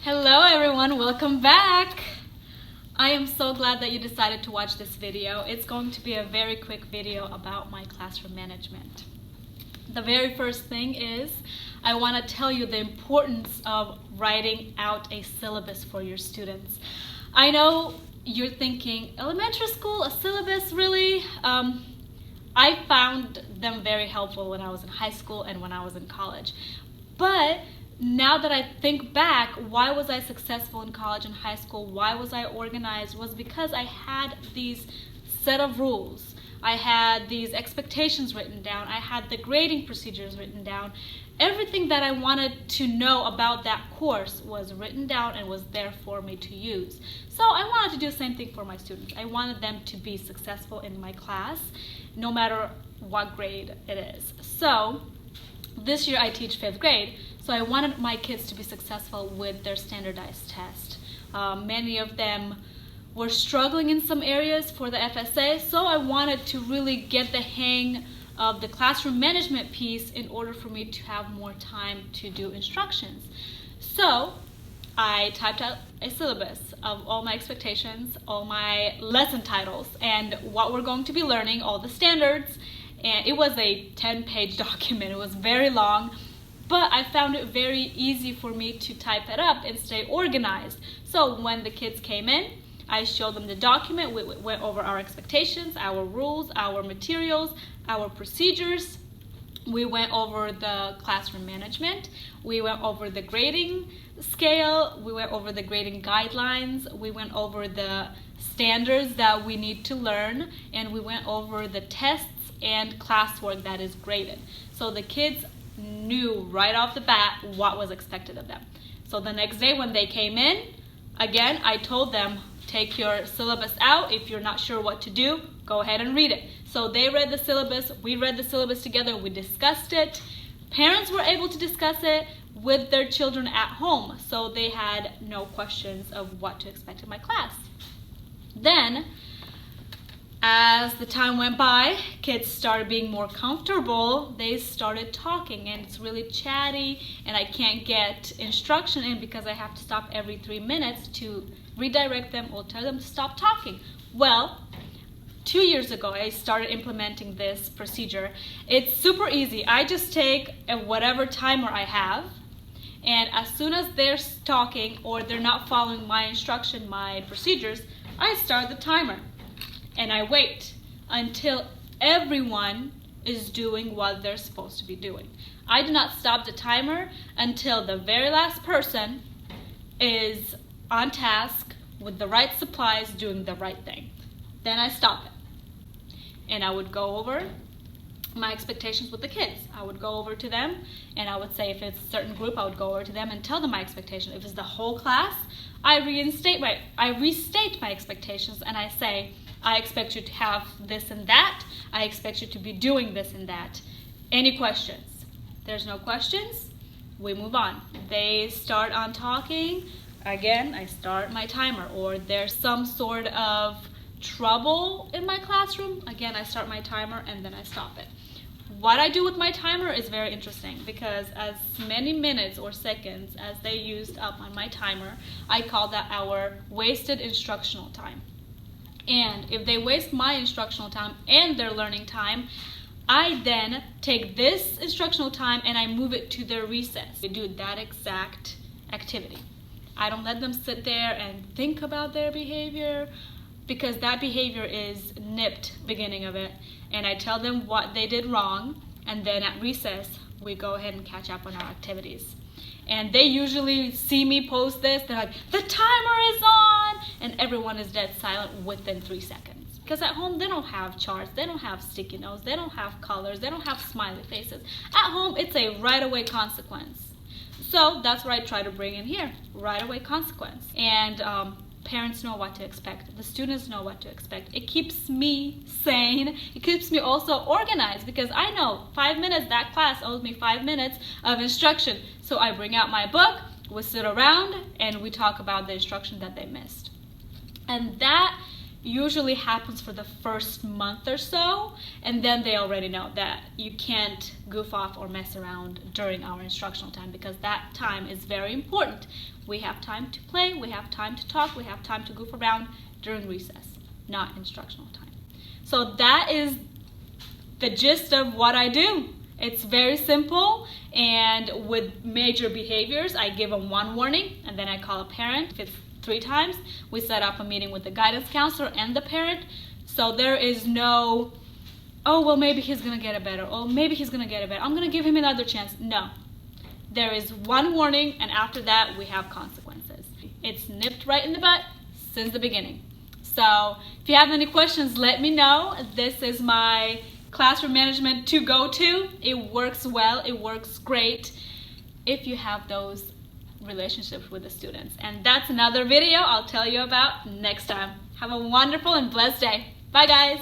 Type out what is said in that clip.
Hello everyone, welcome back. I am so glad that you decided to watch this video. It's going to be a very quick video about my classroom management. The very first thing is I want to tell you the importance of writing out a syllabus for your students. I know you're thinking, elementary school, a syllabus, really? I found them very helpful when I was in high school and when I was in college. But now that I think back, why was I successful in college and high school? Why was I organized? Was because I had these set of rules. I had these expectations written down. I had the grading procedures written down. Everything that I wanted to know about that course was written down and was there for me to use. So I wanted to do the same thing for my students. I wanted them to be successful in my class, no matter what grade it is. So this year I teach 5th grade, so I wanted my kids to be successful with their standardized test. Many of them were struggling in some areas for the FSA, so I wanted to really get the hang of the classroom management piece in order for me to have more time to do instructions. So I typed out a syllabus of all my expectations, all my lesson titles, and what we're going to be learning, all the standards. And it was a 10-page document. It was very long, but I found it very easy for me to type it up and stay organized. So when the kids came in, I showed them the document. We went over our expectations, our rules, our materials, our procedures. We went over the classroom management. We went over the grading scale. We went over the grading guidelines. We went over the standards that we need to learn, and we went over the tests and classwork that is graded. So the kids knew right off the bat what was expected of them. So the next day when they came in, again, I told them, take your syllabus out. If you're not sure what to do, go ahead and read it. So they read the syllabus, we read the syllabus together, we discussed it. Parents were able to discuss it with their children at home, so they had no questions of what to expect in my class. Then, as the time went by, kids started being more comfortable. They started talking, and it's really chatty, and I can't get instruction in because I have to stop every 3 minutes to redirect them or tell them to stop talking. Well, 2 years ago, I started implementing this procedure. It's super easy. I just take whatever timer I have, and as soon as they're talking or they're not following my instruction, my procedures, I start the timer. And I wait until everyone is doing what they're supposed to be doing. I do not stop the timer until the very last person is on task with the right supplies doing the right thing. Then I stop it. And I would go over my expectations with the kids. I would go over to them and I would say, if it's a certain group, I would go over to them and tell them my expectation. If it's the whole class, I restate my expectations and I say, I expect you to have this and that. I expect you to be doing this and that. Any questions? There's no questions. We move on. They start on talking. Again, I start my timer. Or there's some sort of trouble in my classroom. Again, I start my timer and then I stop it. What I do with my timer is very interesting because as many minutes or seconds as they used up on my timer, I call that our wasted instructional time. And if they waste my instructional time and their learning time, I then take this instructional time and I move it to their recess. They do that exact activity. I don't let them sit there and think about their behavior because that behavior is nipped beginning of it. And I tell them what they did wrong, and then at recess, we go ahead and catch up on our activities. And they usually see me post this, they're like, the timer is on! And everyone is dead silent within 3 seconds. Because at home, they don't have charts, they don't have sticky notes, they don't have colors, they don't have smiley faces. At home, it's a right away consequence. So that's what I try to bring in here, right away consequence. And parents know what to expect, the students know what to expect. It keeps me sane, it keeps me also organized because I know 5 minutes, that class owes me 5 minutes of instruction. So I bring out my book, we sit around and we talk about the instruction that they missed. And that usually happens for the first month or so, and then they already know that you can't goof off or mess around during our instructional time, because that time is very important. We have time to play, we have time to talk, we have time to goof around during recess, not instructional time. So that is the gist of what I do. It's very simple, and with major behaviors, I give them one warning and then I call a parent. If it's 3 times, we set up a meeting with the guidance counselor and the parent. So there is no, oh, well, maybe he's gonna get it better, or maybe he's gonna get it better, I'm gonna give him another chance. No. There is one warning, and after that, we have consequences. It's nipped right in the butt since the beginning. So if you have any questions, let me know. This is my classroom management to go to. It works well, it works great if you have those relationships with the students. And that's another video I'll tell you about next time. Have a wonderful and blessed day. Bye guys.